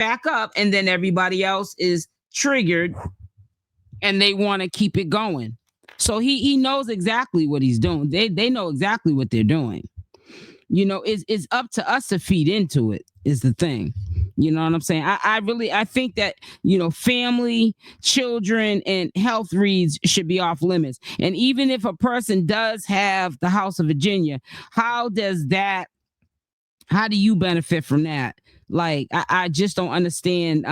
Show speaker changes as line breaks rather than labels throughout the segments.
back up, and then everybody else is triggered and they want to keep it going. So he knows exactly what he's doing. They know exactly what they're doing. It's up to us to feed into it, is the thing. You know what I'm saying? I think that, family, children, and health reads should be off limits. And even if a person does have the House of Virginia, how do you benefit from that? Like, I just don't understand,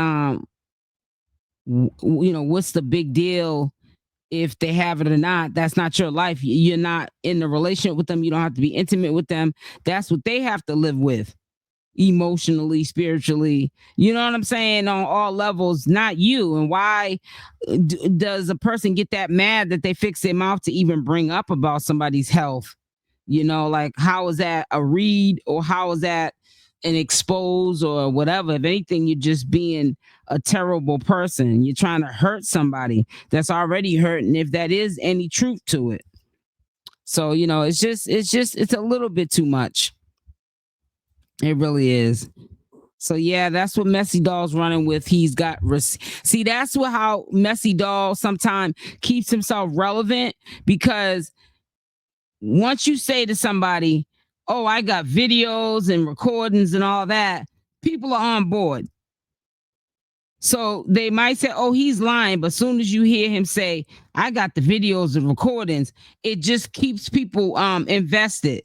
what's the big deal if they have it or not? That's not your life. You're not in a relationship with them. You don't have to be intimate with them. That's what they have to live with, emotionally, spiritually. You know what I'm saying? On all levels, not you. And why does a person get that mad that they fix their mouth to even bring up about somebody's health? Like, how is that a read, or how is that an expose, or whatever? If anything, you're just being a terrible person. You're trying to hurt somebody that's already hurting, if that is any truth to it. So, it's a little bit too much. It really is. So yeah, that's what Messy Doll's running with. He's got see, that's how Messy Doll sometimes keeps himself relevant, because once you say to somebody, oh, I got videos and recordings and all that, people are on board. So they might say, oh, he's lying. But as soon as you hear him say, I got the videos and recordings, it just keeps people invested.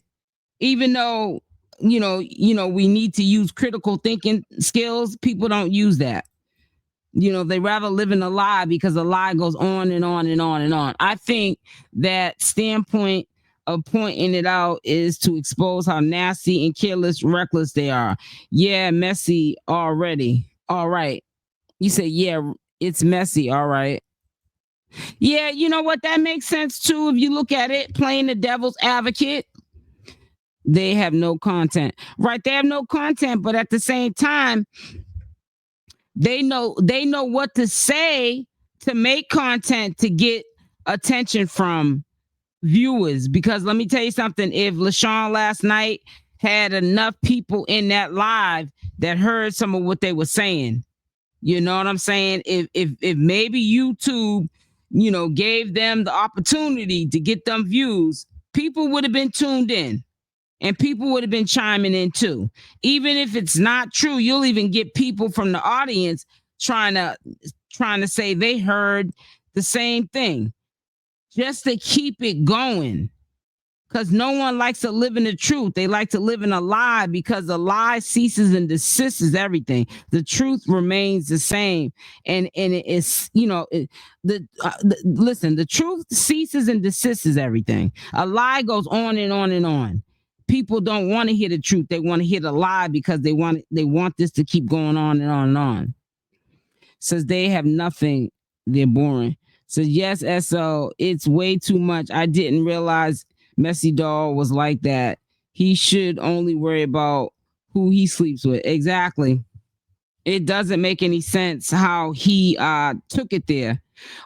Even though, we need to use critical thinking skills, people don't use that. They rather live in a lie, because a lie goes on and on and on and on. I think that standpoint of pointing it out is to expose how nasty and careless, reckless they are. Yeah, messy already. All right. You say, yeah, it's messy. All right. Yeah, you know what? That makes sense too. If you look at it, playing the devil's advocate, they have no content. Right. They have no content, but at the same time, they know what to say to make content to get attention from viewers. Because let me tell you something, if LaShawn last night had enough people in that live that heard some of what they were saying, you know what I'm saying? If maybe YouTube, gave them the opportunity to get them views, people would have been tuned in. And people would have been chiming in too. Even if it's not true, you'll even get people from the audience trying to say they heard the same thing, just to keep it going. Because no one likes to live in the truth. They like to live in a lie, because a lie ceases and desists everything. The truth remains the same. And it is, listen, the truth ceases and desists everything. A lie goes on and on and on. People don't want to hear the truth. They want to hear the lie, because they want this to keep going on and on and on. Says they have nothing. They're boring. So yes, SO, it's way too much. I didn't realize Messy Doll was like that. He should only worry about who he sleeps with. Exactly. It doesn't make any sense how he took it there.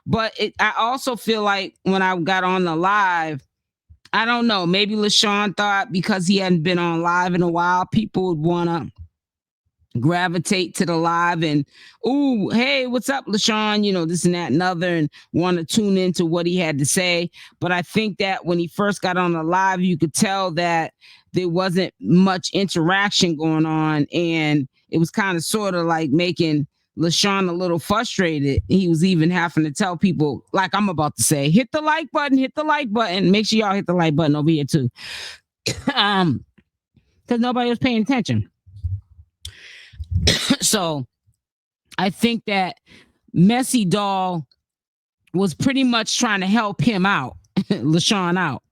But I also feel like when I got on the live, I don't know, maybe LaShawn thought because he hadn't been on live in a while, people would want to gravitate to the live and, ooh, hey, what's up, LaShawn? This and that and other, and want to tune into what he had to say. But I think that when he first got on the live, you could tell that there wasn't much interaction going on, and it was kind of sort of like making LaShawn a little frustrated. He was even having to tell people, like I'm about to say, hit the like button, make sure y'all hit the like button over here too. Because nobody was paying attention. So I think that Messy Doll was pretty much trying to help him out, LaShawn out.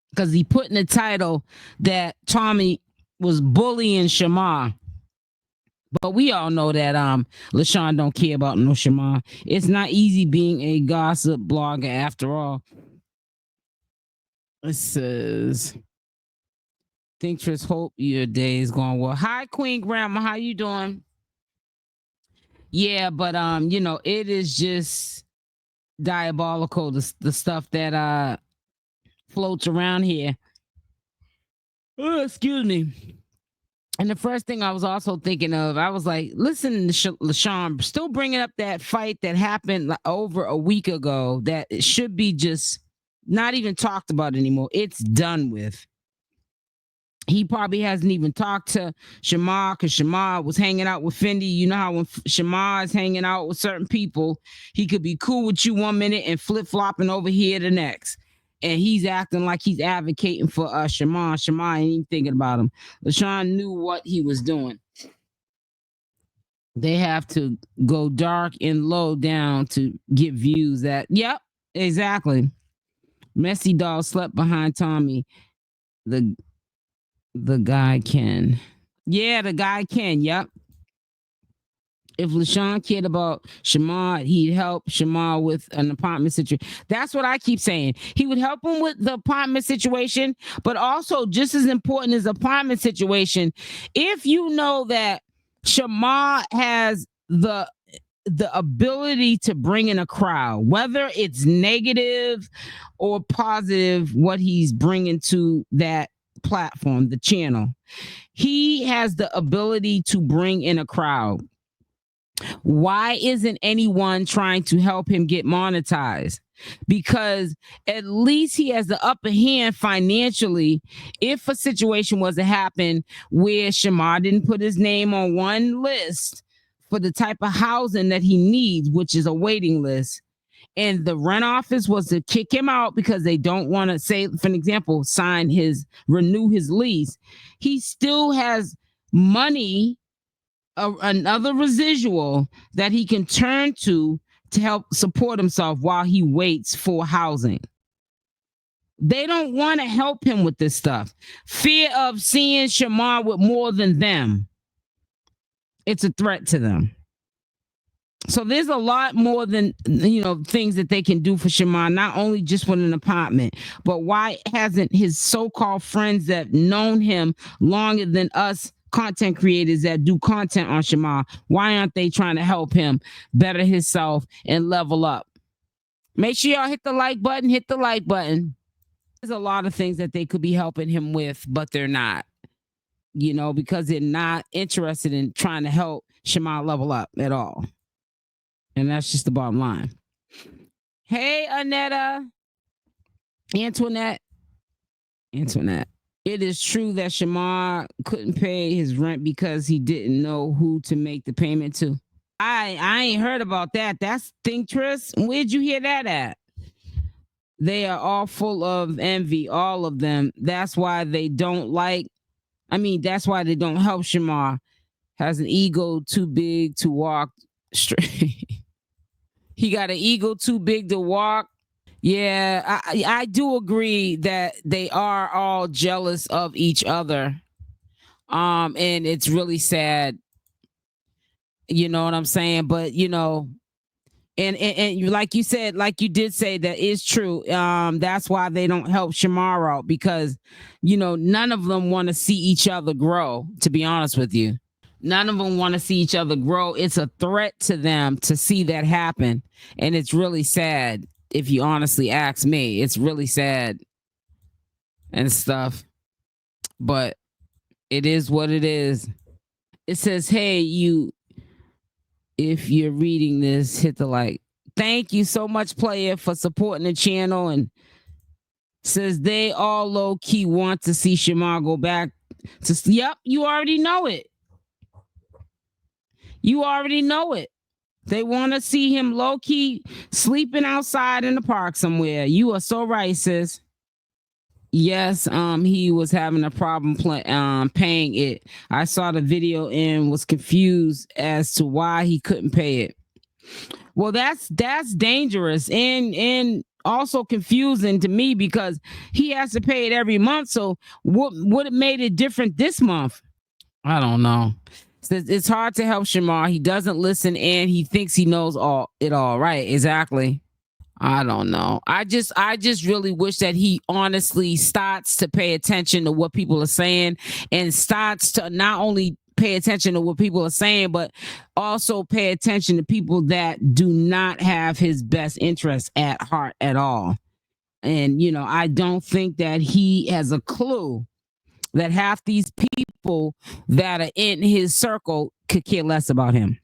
Because he put in the title that Tommy was bullying Shamar. But we all know that LaShawn don't care about no Shamar. It's not easy being a gossip blogger after all. It says, Thintress, hope your day is going well. Hi, Queen Grandma. How you doing? Yeah, but it is just diabolical, the stuff that floats around here. Oh, excuse me. And the first thing I was also thinking of, I was like, listen to LaShawn, still bringing up that fight that happened over a week ago that it should be just not even talked about anymore. It's done with. He probably hasn't even talked to Shamar because Shamar was hanging out with Fendi. You know how when Shamar is hanging out with certain people, he could be cool with you one minute and flip flopping over here the next. And he's acting like he's advocating for Shamar. Shamar ain't even thinking about him. LaShawn knew what he was doing. They have to go dark and low down to get views. That, yep, exactly. Messy Doll slept behind Tommy. The guy can. Yeah, the guy can. Yep. If LaShawn cared about Shamar, he'd help Shamar with an apartment situation. That's what I keep saying. He would help him with the apartment situation, but also just as important as the apartment situation, if you know that Shamar has the ability to bring in a crowd, whether it's negative or positive, what he's bringing to that platform, the channel, he has the ability to bring in a crowd. Why isn't anyone trying to help him get monetized? Because at least he has the upper hand financially. If a situation was to happen where Shamar didn't put his name on one list for the type of housing that he needs, which is a waiting list, and the rent office was to kick him out because they don't want to, say, for an example, renew his lease, he still has money, another residual that he can turn to help support himself while he waits for housing. They don't want to help him with this stuff. Fear of seeing Shamar with more than them. It's a threat to them. So there's a lot more than, things that they can do for Shamar, not only just with an apartment, but why hasn't his so-called friends that known him longer than us content creators that do content on Shamar, why aren't they trying to help him better himself and level up? Make sure y'all hit the like button. There's a lot of things that they could be helping him with, but they're not, because they're not interested in trying to help Shamar level up at all. And that's just the bottom line. Hey, Antoinette. It is true that Shamar couldn't pay his rent because he didn't know who to make the payment to. I ain't heard about that. That's 𝗡𝗘𝗫. Where'd you hear that at? They are all full of envy, all of them. That's why they don't that's why they don't help Shamar. Has an ego too big to walk straight. He got an ego too big to walk. Yeah, I do agree that they are all jealous of each other. And it's really sad. You know what I'm saying? But and like you said, like you did say, that is true. That's why they don't help Shamar out, because none of them want to see each other grow, to be honest with you. None of them want to see each other grow. It's a threat to them to see that happen. And it's really sad. If you honestly ask me, it's really sad and stuff. But it is what it is. It says, hey, if you're reading this, hit the like. Thank you so much, player, for supporting the channel. And says they all low key want to see Shamar go back to. Yep, you already know it. They want to see him low key sleeping outside in the park somewhere. You are so right, sis. Yes, he was having a problem paying it. I saw the video and was confused as to why he couldn't pay it. Well, that's dangerous and also confusing to me, because he has to pay it every month. So what made it different this month? I don't know. It's hard to help Shamar. He doesn't listen and he thinks he knows it all. Right, exactly. I don't know. I just really wish that he honestly starts to pay attention to what people are saying, and starts to not only pay attention to what people are saying, but also pay attention to people that do not have his best interests at heart at all. And, I don't think that he has a clue that half these people that are in his circle could care less about him.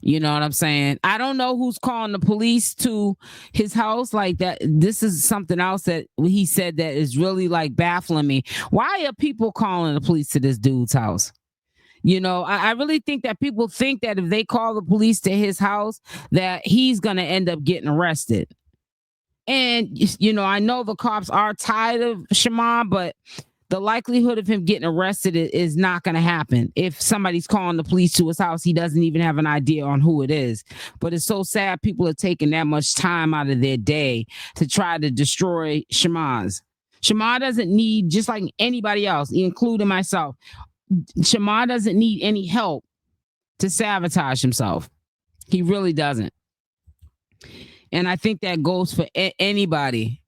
You know what I'm saying? I don't know who's calling the police to his house like that. This is something else that he said that is really like baffling me. Why are people calling the police to this dude's house? You know, I really think that people think that if they call the police to his house, that he's going to end up getting arrested. And, you know, I know the cops are tired of Shamar, but the likelihood of him getting arrested is not going to happen. If somebody's calling the police to his house, he doesn't even have an idea on who it is. But it's so sad people are taking that much time out of their day to try to destroy Shamar. Shamar doesn't need, just like anybody else, including myself, Shamar doesn't need any help to sabotage himself. He really doesn't. And I think that goes for anybody.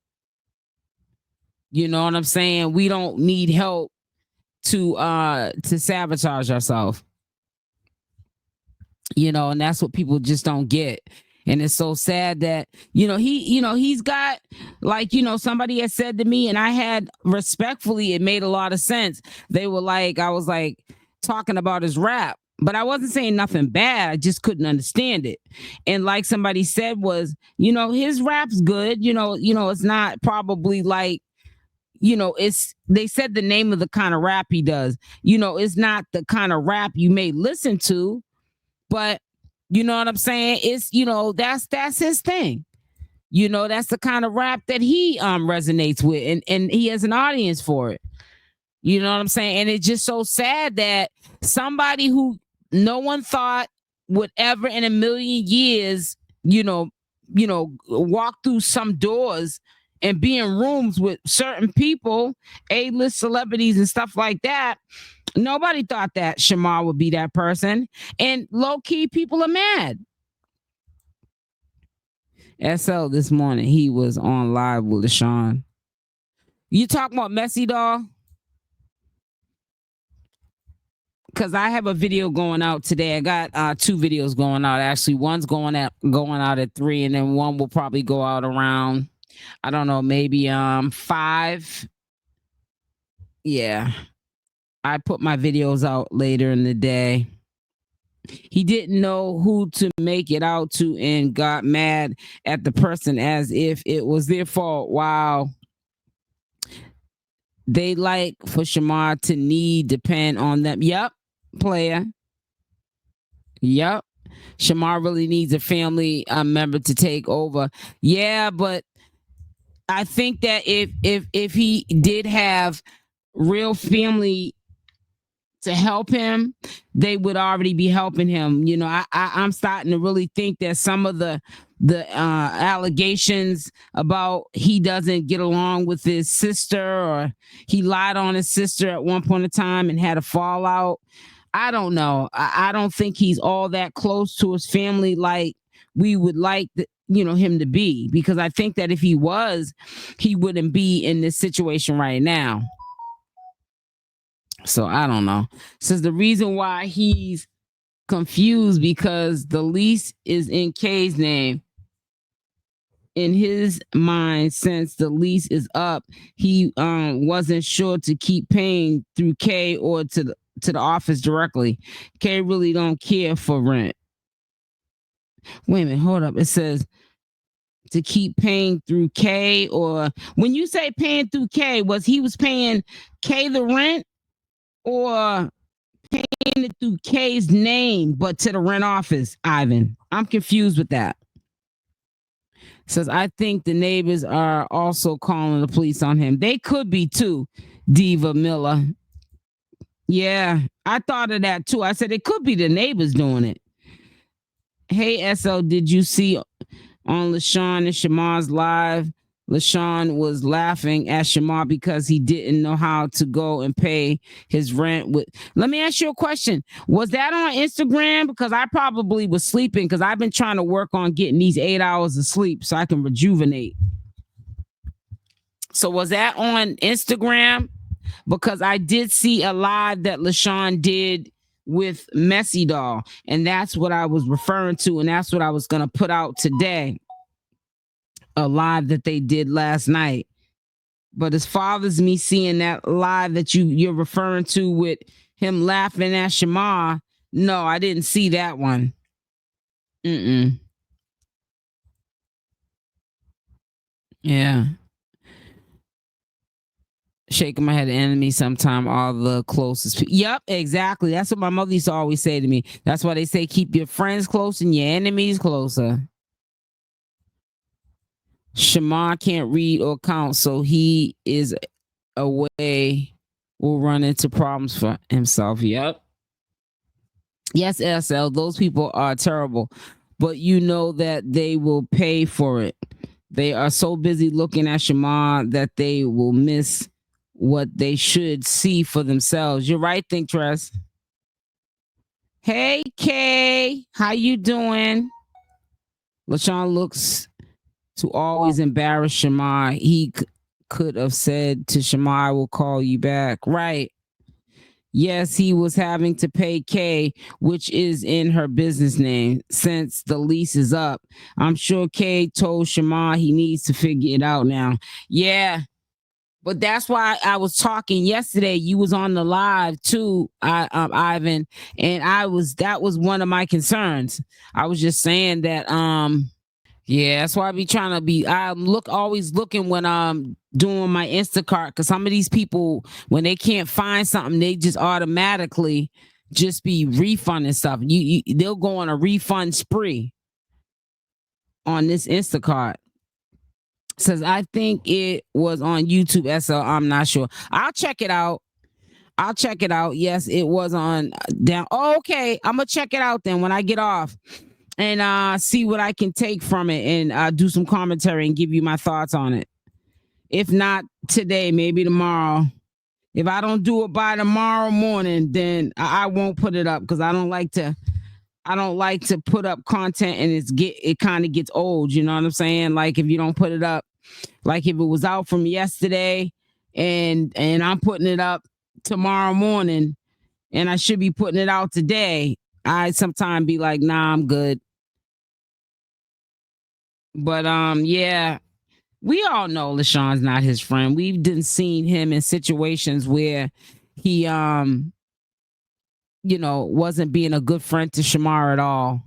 You know what I'm saying? We don't need help to sabotage ourselves. You know, and that's what people just don't get. And it's so sad that, he's got, like, somebody had said to me, and I had respectfully, it made a lot of sense. They were like, I was like talking about his rap, but I wasn't saying nothing bad. I just couldn't understand it. And like somebody said was, his rap's good. It's not probably like, they said the name of the kind of rap he does. It's not the kind of rap you may listen to, but you know what I'm saying? It's, that's his thing. That's the kind of rap that he resonates with, and he has an audience for it. You know what I'm saying? And it's just so sad that somebody who no one thought would ever in a million years, walk through some doors and be in rooms with certain people, A-list celebrities and stuff like that. Nobody thought that Shamar would be that person. And low-key, people are mad. SL this morning, he was on live with LaShawn. You talking about 𝗪𝗧𝗧𝗖𝗛? Because I have a video going out today. I got 2 videos going out. Actually, one's going out at 3, and then one will probably go out around, I don't know, maybe 5. Yeah. I put my videos out later in the day. He didn't know who to make it out to and got mad at the person as if it was their fault. Wow. They like for Shamar to depend on them. Yep, player. Yep. Shamar really needs a family member to take over. Yeah, but I think that if he did have real family to help him, they would already be helping him. I'm starting to really think that some of the allegations about he doesn't get along with his sister, or he lied on his sister at one point in time and had a fallout. I don't know. I don't think he's all that close to his family like we would like him to be, because I think that if he was, he wouldn't be in this situation right now. So I don't know. Says the reason why he's confused because the lease is in K's name. In his mind, since the lease is up, he wasn't sure to keep paying through K or to the office directly. K really don't care for rent. Wait a minute, hold up. It says to keep paying through K, or when you say paying through K, he was paying K the rent? Or paying it through K's name, but to the rent office, Ivan? I'm confused with that. Says, I think the neighbors are also calling the police on him. They could be too, Diva Miller. Yeah, I thought of that too. I said it could be the neighbors doing it. Hey, SL, did you see on LaShawn and Shamar's live? LaShawn was laughing at Shamar because he didn't know how to go and pay his rent. Let me ask you a question. Was that on Instagram? Because I probably was sleeping, because I've been trying to work on getting these 8 hours of sleep so I can rejuvenate. So was that on Instagram? Because I did see a live that LaShawn did with 𝗪𝗧𝗧𝗖𝗛, and that's what I was referring to, and that's what I was going to put out today. A live that they did last night. But as far as me seeing that live that you're referring to with him laughing at Shamar, no, I didn't see that one. Yeah. Shaking my head, enemy sometime all the closest. Yep, exactly. That's what my mother used to always say to me. That's why they say keep your friends close and your enemies closer. Shamar can't read or count, so he is away, will run into problems for himself. Yep. Yes, SL, those people are terrible, but you know that they will pay for it. They are so busy looking at Shamar that they will miss what they should see for themselves. You're right, Think Tress. Hey, Kay, how you doing? LaShawn looks to always embarrass Shamar. He could have said to Shamar, I will call you back. Right. Yes, he was having to pay Kay, which is in her business name, since the lease is up. I'm sure Kay told Shamar he needs to figure it out now. Yeah. But that's why I was talking yesterday. You was on the live too, Ivan, and that was one of my concerns. I was just saying that yeah, that's why I be trying to be. Always looking when I'm doing my Instacart, because some of these people, when they can't find something, they just automatically just be refunding stuff. They'll go on a refund spree on this Instacart. Says I think it was on YouTube SL. I'm not sure. I'll check it out. Yes, it was on down. Oh, okay, I'm gonna check it out then when I get off, and see what I can take from it, and do some commentary and give you my thoughts on it. If not today, maybe tomorrow. If I don't do it by tomorrow morning, then I won't put it up, because I don't like to put up content and it kind of gets old. You know what I'm saying? Like if you don't put it up, like if it was out from yesterday and I'm putting it up tomorrow morning and I should be putting it out today, I sometimes be like, nah, I'm good. But yeah, we all know LaShawn's not his friend. We've seen him in situations where he wasn't being a good friend to Shamar at all.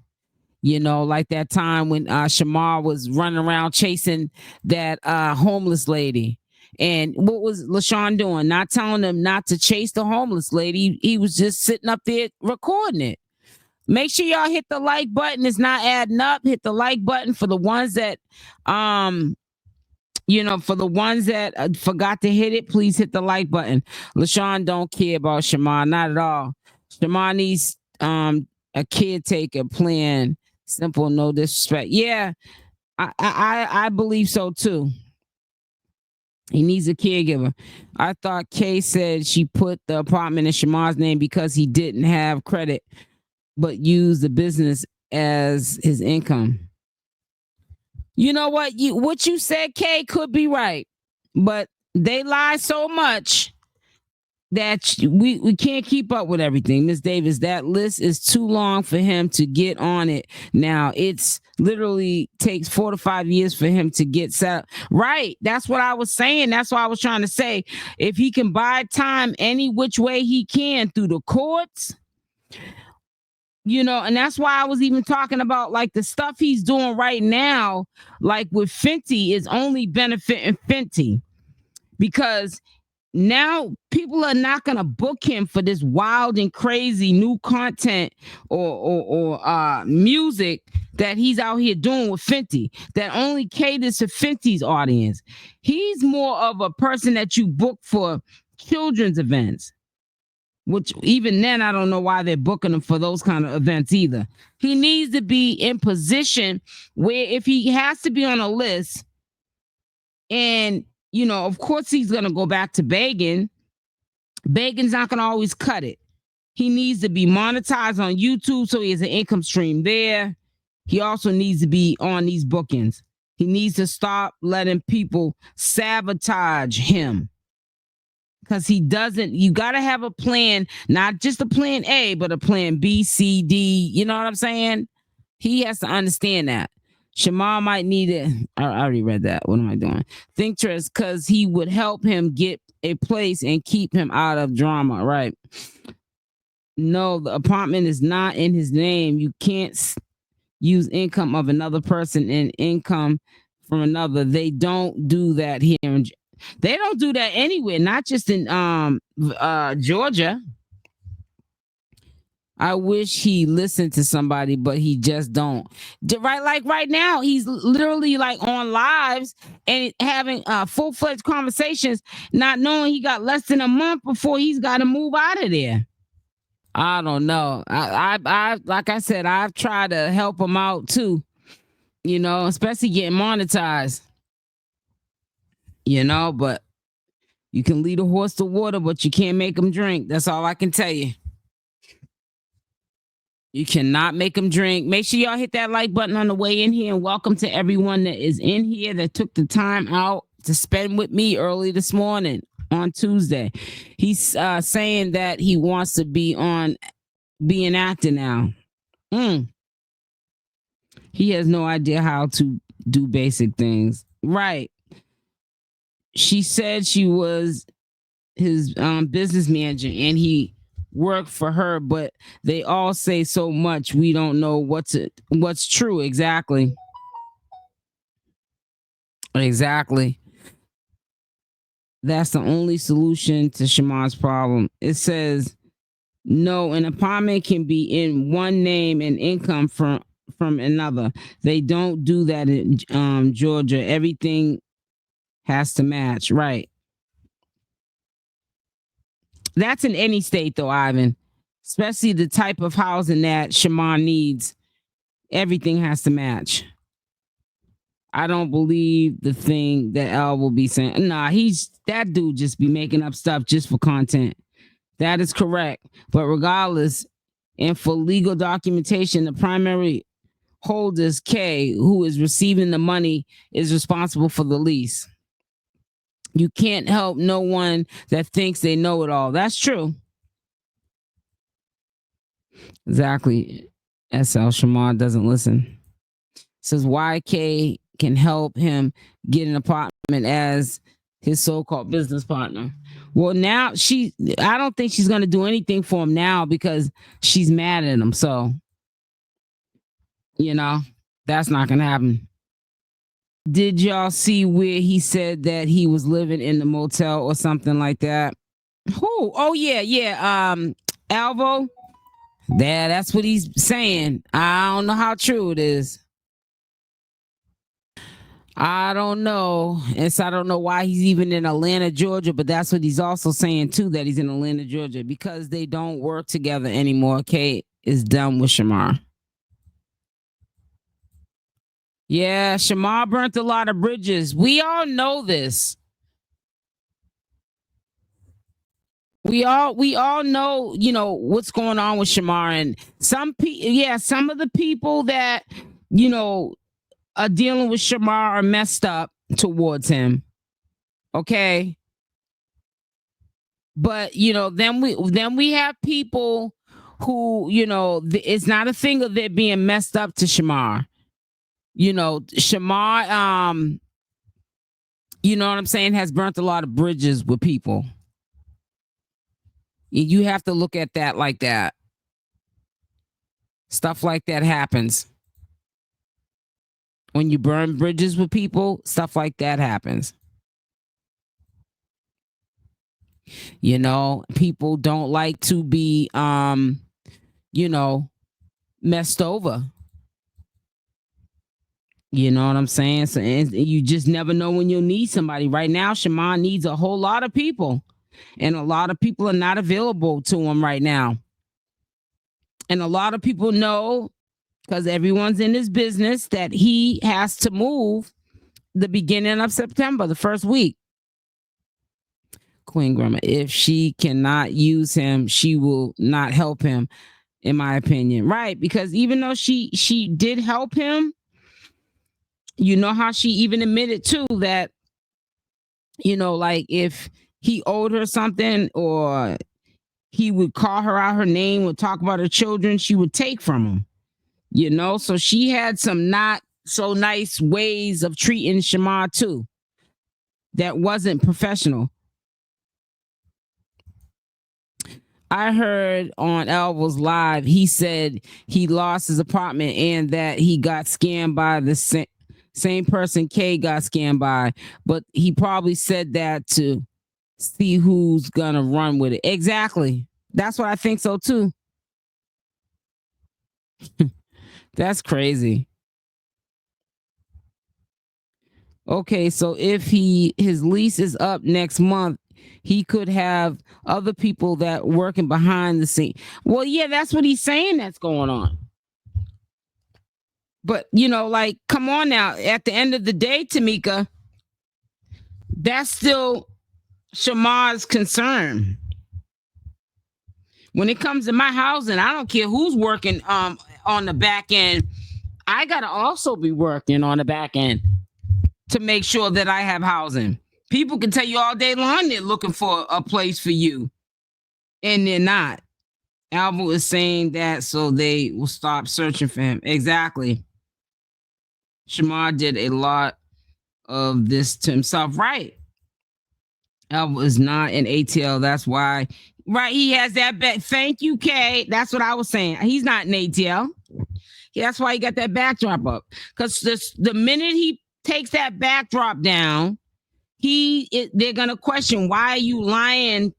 Like that time when Shamar was running around chasing that homeless lady. And what was LaShawn doing? Not telling them not to chase the homeless lady. He was just sitting up there recording it. Make sure y'all hit the like button. It's not adding up. Hit the like button for the ones that forgot to hit it. Please hit the like button. LaShawn don't care about Shamar, not at all. Shamar needs a caretaker plan. Simple, no disrespect. Yeah, I believe so too. He needs a caregiver. I thought Kay said she put the apartment in Shamar's name because he didn't have credit, but used the business as his income. You know what? What you said, Kay, could be right, but they lie so much that we can't keep up with everything. Miss Davis, that list is too long for him to get on it now. It's literally takes 4 to 5 years for him to get set up. Right. That's what I was saying. That's what I was trying to say. If he can buy time any which way he can through the courts, and that's why I was even talking about like the stuff he's doing right now, like with Fenty, is only benefiting Fenty, because now people are not going to book him for this wild and crazy new content or music that he's out here doing with Fenty that only caters to Fenty's audience. He's more of a person that you book for children's events, which even then I don't know why they're booking him for those kind of events either. He needs to be in position where if he has to be on a list, and of course he's going to go back to begging. Begging's not going to always cut it. He needs to be monetized on YouTube so he has an income stream there. He also needs to be on these bookings. He needs to stop letting people sabotage him, because you got to have a plan, not just a plan A, but a plan B, C, D. You know what I'm saying? He has to understand that. Shamar might need it. I already read that. What am I doing? 𝗡𝗘𝗫𝗧, because he would help him get a place and keep him out of drama, right? No, the apartment is not in his name. You can't use income of another person and income from another. They don't do that here. They don't do that anywhere, not just in Georgia. I wish he listened to somebody, but he just don't. Right, like right now, he's literally like on lives and having full-fledged conversations, not knowing he got less than a month before he's got to move out of there. I don't know. I like I said, I've tried to help him out too. You know, especially getting monetized. You know, but you can lead a horse to water, but you can't make him drink. That's all I can tell you. You cannot make them drink. Make sure y'all hit that like button on the way in here, and welcome to everyone that is in here that took the time out to spend with me early this morning on Tuesday. He's saying that he wants to be an actor now. He has no idea how to do basic things. Right. She said she was his business manager and he work for her, but they all say so much we don't know what's true. Exactly. That's the only solution to Shamar's problem. It says no, an apartment can be in one name and income from another. They don't do that in Georgia. Everything has to match. Right. That's in any state, though, Ivan. Especially the type of housing that Shamar needs. Everything has to match. I don't believe the thing that Al will be saying. Nah, that dude just be making up stuff just for content. That is correct. But regardless, and for legal documentation, the primary holders, K, who is receiving the money, is responsible for the lease. You can't help no one that thinks they know it all. That's true. Exactly. SL Shamar doesn't listen. Says YK can help him get an apartment as his so-called business partner. Well, now I don't think she's going to do anything for him now because she's mad at him. So, you know, that's not going to happen. Did y'all see where he said that he was living in the motel or something like that? Who? Oh, yeah. Alvo. That's what he's saying. I don't know how true it is. I don't know. I don't know why he's even in Atlanta, Georgia, but that's what he's also saying too, that he's in Atlanta, Georgia, because they don't work together anymore. Kate is done with Shamar. Yeah, Shamar burnt a lot of bridges. We all know this. We all know, you know, what's going on with Shamar, and some of the people that, you know, are dealing with Shamar are messed up towards him. Okay. But, you know, then we have people who, you know, it's not a thing of it being messed up to Shamar. You know, Shamar, you know what I'm saying, has burnt a lot of bridges with people. You have to look at that like that. Stuff like that happens. When you burn bridges with people, stuff like that happens. You know, people don't like to be, you know, messed over. You know what I'm saying? So, and you just never know when you'll need somebody. Right now, Shamar needs a whole lot of people. And a lot of people are not available to him right now. And a lot of people know, because everyone's in his business, that he has to move the beginning of September, the first week. Queen Grandma, if she cannot use him, she will not help him, in my opinion. Right, because even though she did help him, you know how she even admitted too that, you know, like if he owed her something or he would call her out her name or talk about her children, she would take from him. You know, so she had some not so nice ways of treating Shamar too. That wasn't professional. I heard on Alvo's live, he said he lost his apartment and that he got scammed by the same person K got scammed by, but he probably said that to see who's gonna run with it. Exactly. That's what I think so too. That's crazy. Okay, so if his lease is up next month, he could have other people that working behind the scene. Well, yeah, that's what he's saying that's going on. But like, come on now. At the end of the day, Tamika, that's still Shamar's concern. When it comes to my housing, I don't care who's working on the back end. I gotta also be working on the back end to make sure that I have housing. People can tell you all day long they're looking for a place for you, and they're not. Alvo is saying that so they will stop searching for him. Exactly. Shamar did a lot of this to himself. Right. Alvo is not an ATL. That's why. Right. He has that back. Thank you, Kay. That's what I was saying. He's not an ATL. That's why he got that backdrop up. Because the minute he takes that backdrop down, they're gonna question, why are you lying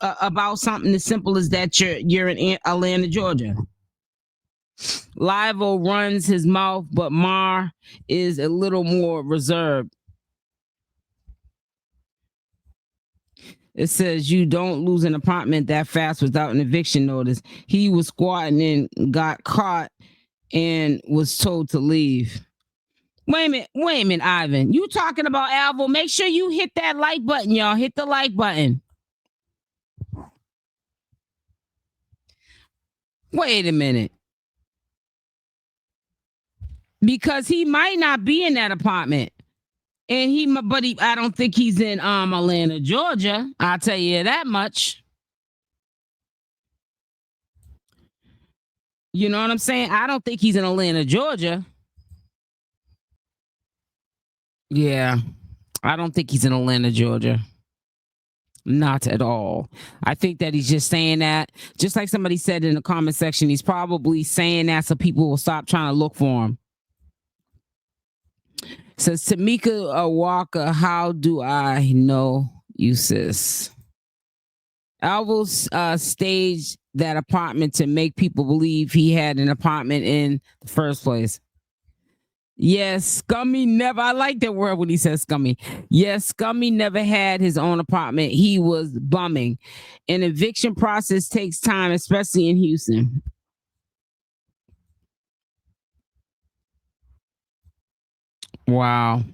about something as simple as that you're in Atlanta, Georgia. Livo runs his mouth, but Mar is a little more reserved. It says you don't lose an apartment that fast without an eviction notice. He was squatting and got caught and was told to leave. Wait a minute, Ivan. You talking about Alvo? Make sure you hit that like button, y'all. Hit the like button. Wait a minute. Because he might not be in that apartment. And I don't think he's in Atlanta, Georgia. I'll tell you that much. You know what I'm saying? I don't think he's in Atlanta, Georgia. Yeah, I don't think he's in Atlanta, Georgia. Not at all. I think that he's just saying that, just like somebody said in the comment section, he's probably saying that so people will stop trying to look for him. Says Tamika Walker, how do I know you, sis? Alvo staged that apartment to make people believe he had an apartment in the first place. Yes, Scummy never. I like that word when he says Scummy. Yes, Scummy never had his own apartment. He was bumming. An eviction process takes time, especially in Houston. Wow.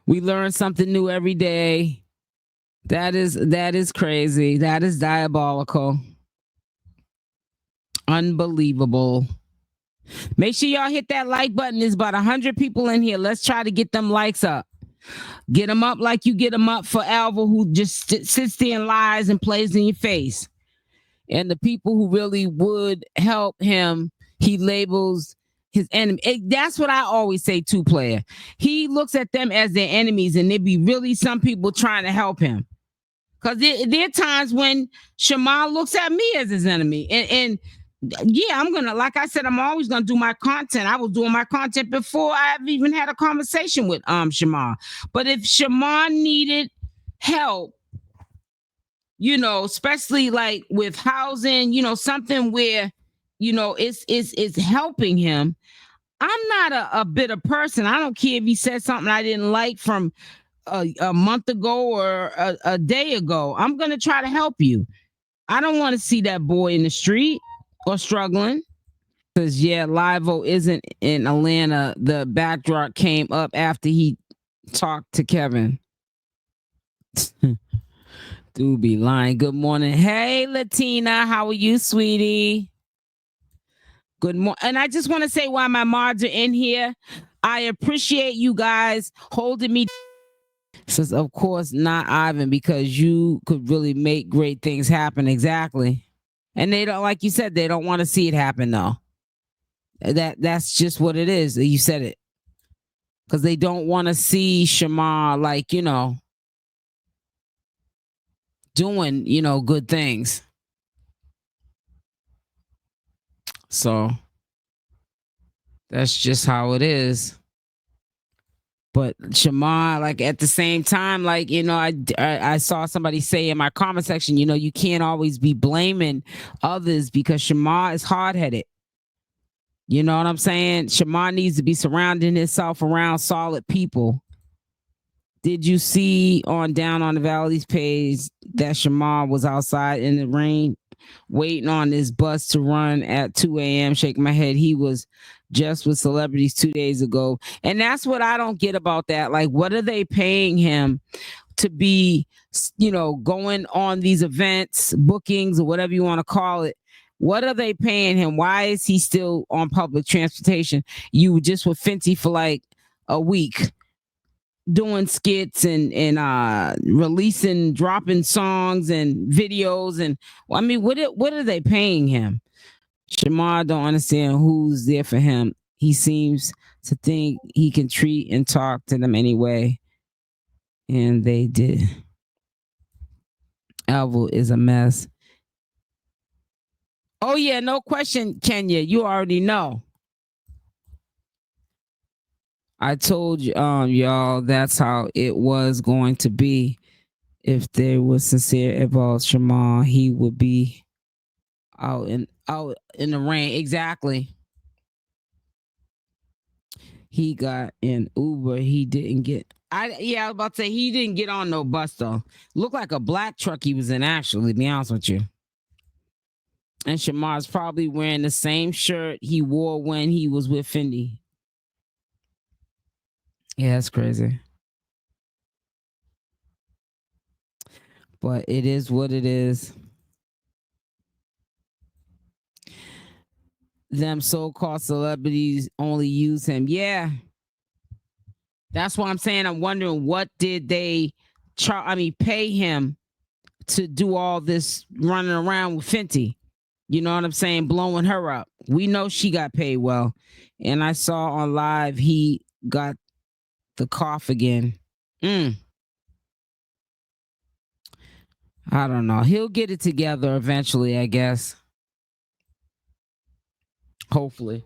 We learn something new every day. That is crazy. That is diabolical. Unbelievable. Make sure y'all hit that like button. There's about 100 people in here. Let's try to get them likes up. Get them up like you get them up for Alvo, who just sits there and lies and plays in your face. And the people who really would help him, he labels his enemy. That's what I always say, two-player. He looks at them as their enemies, and there be really some people trying to help him. Because there are times when Shamar looks at me as his enemy. And yeah, I'm gonna, like I said, I'm always gonna do my content. I was doing my content before I've even had a conversation with Shamar. But if Shamar needed help, especially like with housing, something where, it's helping him. I'm not a bitter person. I don't care if he said something I didn't like from a month ago or a day ago. I'm gonna try to help you. I don't want to see that boy in the street or struggling. Because Livo isn't in Atlanta. The backdrop came up after he talked to Kevin. Do be lying. Good morning. Hey, Latina. How are you, sweetie? Good morning. And I just want to say why my mods are in here. I appreciate you guys holding me. Says, of course, not Ivan, because you could really make great things happen. Exactly. And they don't, like you said, they don't want to see it happen, though. That's just what it is. You said it. Because they don't want to see Shamar, like, doing, good things. So that's just how it is. But Shamar, like, at the same time, like, I saw somebody say in my comment section, you can't always be blaming others because Shamar is hard-headed. You know what I'm saying? Shamar needs to be surrounding himself around solid people. Did you see on Down on the Valley's page that Shamar was outside in the rain waiting on this bus to run at 2 a.m. Shaking my head. He was just with celebrities 2 days ago. And that's what I don't get about that. Like, what are they paying him to be, going on these events, bookings, or whatever you want to call it? What are they paying him? Why is he still on public transportation? You were just with Fenty for like a week doing skits and releasing, dropping songs and videos. And I mean, what are they paying him? Shamar don't understand who's there for him. He seems to think he can treat and talk to them anyway. And they did. Alvo is a mess. Oh yeah, no question, Kenya. You already know. I told you, y'all, that's how it was going to be. If they were sincere about Shamar, he would be out in the rain. Exactly. He got an Uber. He didn't get. I was about to say he didn't get on no bus though. Looked like a black truck he was in. Actually, to be honest with you. And Shamar's probably wearing the same shirt he wore when he was with Fendi. Yeah, that's crazy. But it is what it is. Them so-called celebrities only use him. Yeah. That's why I'm saying I'm wondering what did they pay him to do all this running around with Fenty. You know what I'm saying? Blowing her up. We know she got paid well. And I saw on live he got the cough again. I don't know. He'll get it together eventually, I guess. Hopefully.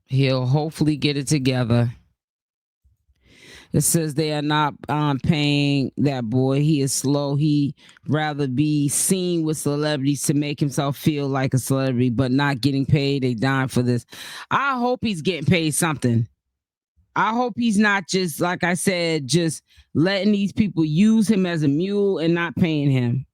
He'll hopefully get it together. It says they are not paying that boy. He is slow. He rather be seen with celebrities to make himself feel like a celebrity, but not getting paid. They dying for this. I hope he's getting paid something. I hope he's not just, like I said, just letting these people use him as a mule and not paying him.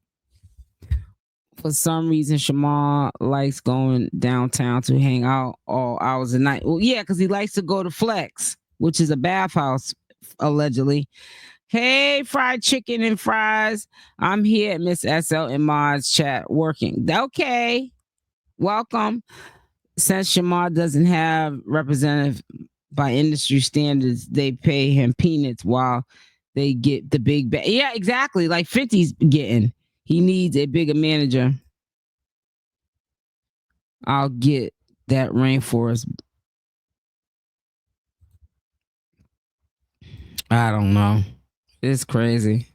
For some reason, Shamar likes going downtown to hang out all hours of night. Well, yeah, because he likes to go to Flex, which is a bathhouse, allegedly. Hey, fried chicken and fries. I'm here at Miss SL and Mod's chat working. Okay. Welcome. Since Shamar doesn't have representative by industry standards, they pay him peanuts while they get the big bag. Yeah, exactly. Like 50's getting. He needs a bigger manager. I'll get that rainforest. I don't know. It's crazy.